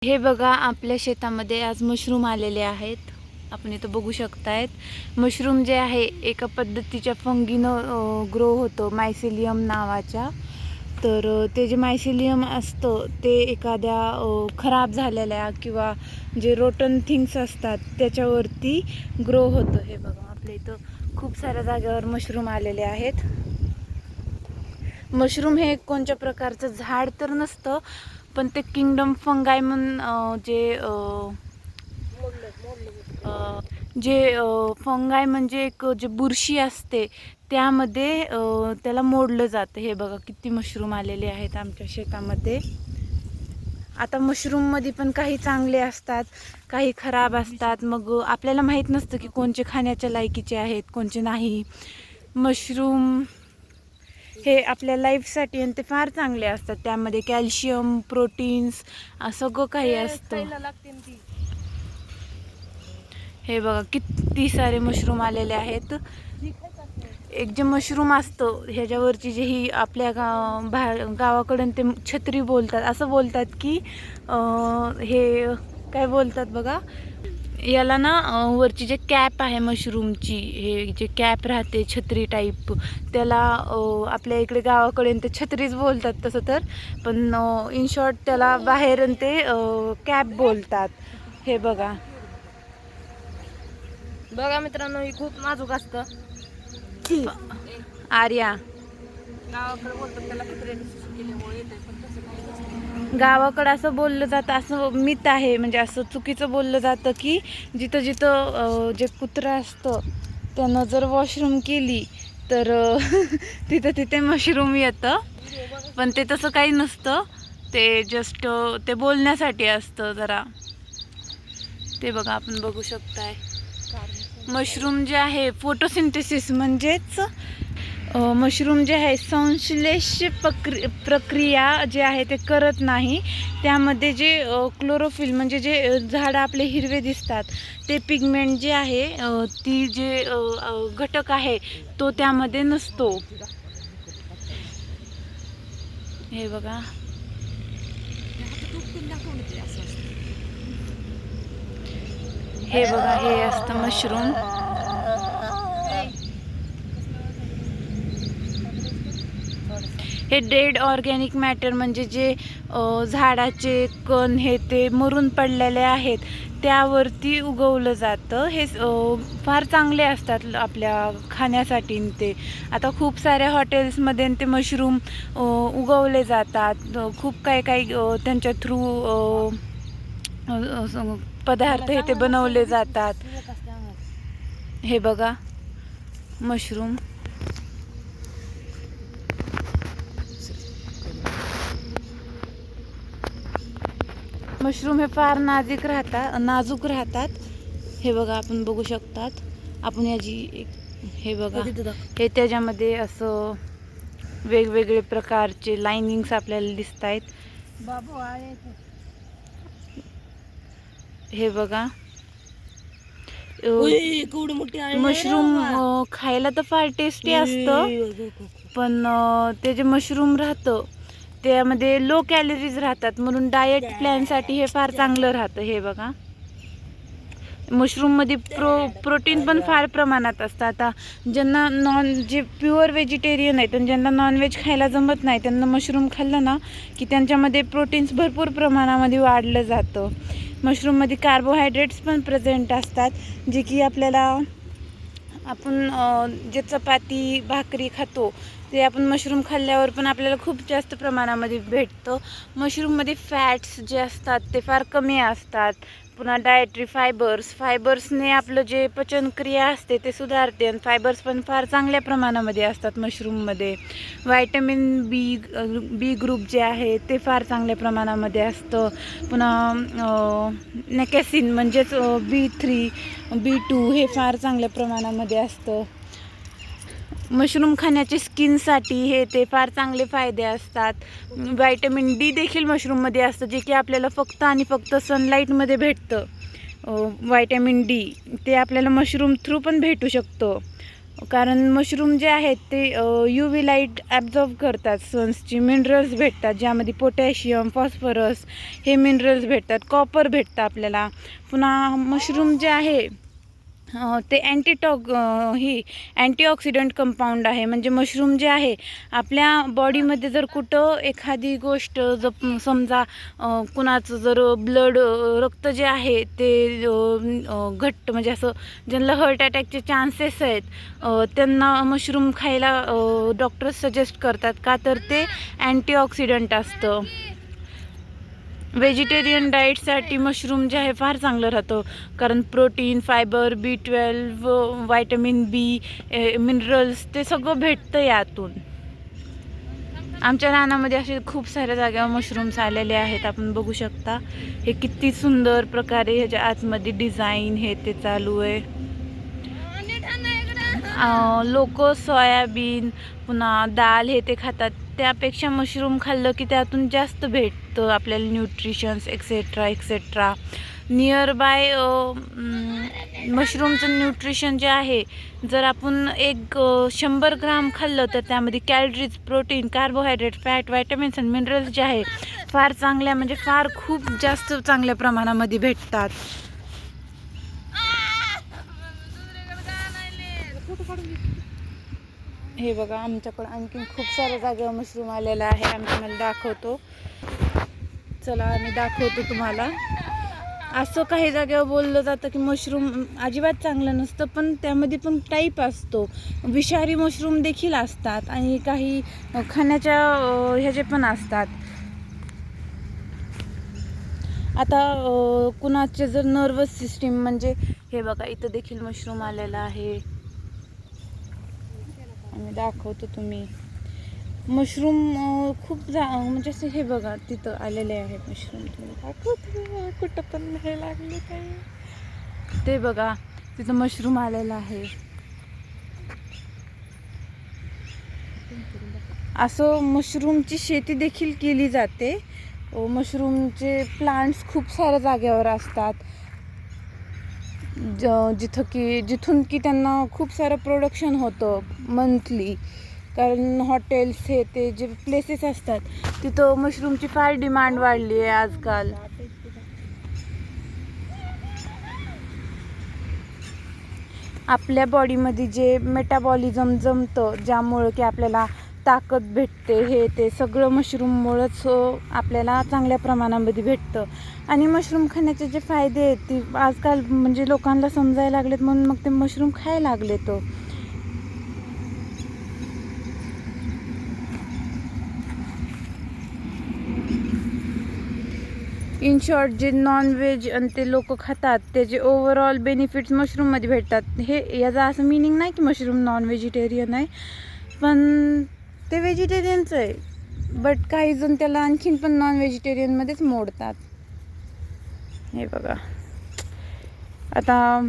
हे बघा, आपल्या शेतामध्ये आज मशरूम आलेले आहेत. आपण इथं बघू शकतायत. मशरूम जे आहे एका पद्धतीच्या फंगीनं ग्रो होतो, मायसिलियम नावाच्या. तर ते जे मायसिलियम असतं ते एखाद्या खराब झालेल्या किंवा जे रोटन थिंग्स असतात त्याच्यावरती ग्रो होतं. हे बघा, आपल्या इथं खूप साऱ्या जागेवर मशरूम आलेले आहेत. मशरूम हे कोणत्या प्रकारचं झाड तर नसतं, पण ते किंगडम फंगाय म्हणून जे फंगाय म्हणजे एक जे बुरशी असते त्यामध्ये त्याला मोडलं जातं. हे बघा, किती मशरूम आलेले आहेत आमच्या शेतामध्ये. आता मशरूममध्ये पण काही चांगले असतात, काही खराब असतात. मग आपल्याला माहीत नसतं की कोणचे खाण्याच्या लायकीचे आहेत, कोणचे नाही. मशरूम हे आपल्या लाईफसाठी आणि ते फार चांगले असतात. त्यामध्ये कॅल्शियम, प्रोटीन्स सगळं काही असतं. हे बघा, किती सारे मशरूम आलेले आहेत. एक जे मशरूम असतं ह्याच्यावरची जे ही आपल्या गावाकडून ते छत्री बोलतात, असं बोलतात की हे काय बोलतात बघा, याला ना वरची जे कॅप आहे मशरूमची, हे जे कॅप राहते छत्री टाईप, त्याला आपल्या इकडे गावाकडे ते छत्रीच बोलतात तसं तर, पण इन शॉर्ट त्याला बाहेर ते कॅप बोलतात. हे बघा बघा मित्रांनो, ही खूप नाजूक असतं. आर्या, गावाकडे बोलतात त्याला कुत्र्याने केल्यामुळे येते, पण तसं काही नसतं. गावाकडं असं बोललं जातं, असं मिथ आहे, म्हणजे असं चुकीचं बोललं जातं की जिथं जिथं जे कुत्रं असतं त्यानं जर वॉशरूम केली तर तिथं तिथे मशरूम येतं. पण ते तसं काही नसतं, ते जस्ट ते बोलण्यासाठी असतं जरा. ते बघा, आपण बघू शकताय. मशरूम जे आहे फोटोसिंथेसिस म्हणजेच मशरूम जे आहे संश्लेष प्रक्रिया जे आहे ते करत नाही. त्यामध्ये जे क्लोरोफिल म्हणजे जे झाडं आपले हिरवे दिसतात ते पिगमेंट जे आहे, ती जे घटक आहे तो त्यामध्ये नसतो. हे बघा, हे बघा, हे असतं मशरूम. हे डेड ऑर्गॅनिक मॅटर म्हणजे जे झाडाचे कण हे ते मरून पडलेले आहेत त्यावरती उगवलं जातं. हे फार चांगले असतात आपल्या खाण्यासाठी. ते आता खूप साऱ्या हॉटेल्समध्ये ते मशरूम उगवले जातात. खूप काही त्यांच्या थ्रू पदार्थ हे ते बनवले जातात. हे बघा, मशरूम. मशरूम हे फार नाजूक राहतात. हे बघा, आपण बघू शकतात. आपण याची हे बघा, हे त्याच्यामध्ये असं वेगवेगळे प्रकारचे लाइनिंग्स आपल्याला दिसत आहेत. हे बघा, मशरूम खायला तर फार टेस्टी असतं, पण ते जे मशरूम राहतं त्यामध्ये लो कॅलरीज राहतात, म्हणून डाएट प्लॅनसाठी हे फार चांगलं राहतं. हे बघा, मशरूममध्ये प्रोटीन पण फार प्रमाणात असतं. आता ज्यांना जे प्युअर व्हेजिटेरियन आहेत आणि ज्यांना नॉनव्हेज खायला जमत नाही त्यांना मशरूम खाल्लं ना की त्यांच्यामध्ये प्रोटीन्स भरपूर प्रमाणामध्ये वाढलं जातं. मशरूममध्ये कार्बोहायड्रेट्स पण प्रेझेंट असतात, जे की आपल्याला आपण जे चपाती भाकरी खातो ते आपण मशरूम खाल्ल्यावर पण आपल्याला खूप जास्त प्रमाणामध्ये भेटतं. मशरूममध्ये फॅट्स जे असतात ते फार कमी असतात. पुन्हा डायटरी फायबर्सने आपलं जे पचनक्रिया असते ते सुधारते, आणि फायबर्स पण फार चांगल्या प्रमाणामध्ये असतात मशरूममध्ये. व्हायटॅमिन बी ग्रुप जे आहे ते फार चांगल्या प्रमाणामध्ये असतं. पुन्हा नॅकॅसिन म्हणजेच B3 B2 हे फार चांगल्या प्रमाणामध्ये असतं. मशरूम खाण्याचे स्किनसाठी हे ते फार चांगले फायदे असतात. व्हायटॅमिन D देखील मशरूममध्ये असतं, जे की आपल्याला फक्त आणि फक्त सनलाईटमध्ये भेटतं. व्हायटॅमिन D ते आपल्याला मशरूम थ्रू पण भेटू शकतं. कारण मशरूम जे आहेत ते UV लाईट ॲब्झॉर्ब करतात, सन्सची मिनरल्स भेटतात ज्यामध्ये पोटॅशियम, फॉस्फरस हे मिनरल्स भेटतात, कॉपर भेटतं आपल्याला. पुन्हा मशरूम जे आहे ते अँटीऑक्सिडंट कंपाऊंड आहे. म्हणजे मशरूम जे आहे आपल्या बॉडीमध्ये जर कुठं एखादी गोष्ट जर समजा कुणाचं जर ब्लड रक्त जे आहे ते घट्ट म्हणजे असं ज्यांना हार्ट अटॅकचे चान्सेस आहेत त्यांना मशरूम खायला डॉक्टर्स सजेस्ट करतात. का तर ते अँटीऑक्सिडंट असतं. व्हेजिटेरियन डाएटसाठी मशरूम जे आहे फार चांगलं राहतं, कारण protein, fibre, B12, vitamin B, minerals ते सगळं भेटतं यातून. आमच्या रानामध्ये असे खूप साऱ्या जागेवर मशरूम्स आलेले आहेत, आपण बघू शकता. हे किती सुंदर प्रकारे ह्याच्या आतमध्ये डिझाईन हे ते चालू आहे. लोक सोयाबीन पुन्हा डाळ हे ते खातात, त्यापेक्षा मशरूम खाल्लं की त्यातून जास्त भेटतं आपल्याला nutritions etcetera etcetera. Near by मशरूमचं न्यूट्रिशन जे आहे, जर आपण 100 ग्राम खाल्लं तर त्यामध्ये calories, protein, carbohydrate, fat, vitamins आणि मिनरल्स जे आहे फार चांगल्या म्हणजे फार खूप जास्त चांगल्या प्रमाणामध्ये भेटतात. हे बघा, आमच्याकडं आणखीन खूप साऱ्या जागेवर मशरूम आलेला आहे. आम्ही तुम्हाला दाखवतो. चला आम्ही दाखवतो तुम्हाला. असं काही जागेवर बोललं जातं की मशरूम अजिबात चांगलं नसतं, पण त्यामध्ये पण टाईप असतो. विषारी मशरूम देखील असतात आणि काही खाण्याच्या ह्याचे पण असतात. आता कुणाचे जर नर्वस सिस्टीम म्हणजे हे बघा, इथं देखील मशरूम आलेला आहे. आम्ही दाखवतो. तुम्ही मशरूम खूप म्हणजे असं हे बघा तिथं आलेले आहे मशरूम. तुम्ही दाखवतो कुठं पण नाही लागले काही. ते बघा तिथं मशरूम आलेला आहे. असं मशरूमची शेती देखील केली जाते. मशरूमचे प्लांट्स खूप साऱ्या जागेवर असतात, जिथून की त्यांना खूप सारं प्रोडक्शन होतं मंथली. कारण हॉटेल्स हे ते जे प्लेसेस असतात तिथं मशरूमची फार डिमांड वाढली आहे आजकाल. आपल्या बॉडीमध्ये जे मेटाबॉलिझम जमतं, ज्यामुळं की आपल्याला ताकद भेटते, हे ते सगळं मशरूममुळंच आपल्याला चांगल्या प्रमाणामध्ये भेटतं. आणि मशरूम खाण्याचे जे फायदे आहेत ते आजकाल म्हणजे लोकांना समजायला लागलेत, म्हणून मग ते मशरूम खायला लागले. तो इन शॉर्ट जे नॉनव्हेज आणि ते लोक खातात त्याचे ओव्हरऑल बेनिफिट्स मशरूममध्ये भेटतात. हे याचा असं मिनिंग नाही की मशरूम नॉन व्हेजिटेरियन आहे, पण ते व्हेजिटेरियनचं आहे. बट काही जण त्याला आणखीन पण नॉन व्हेजिटेरियनमध्येच मोडतात. हे बघा, आता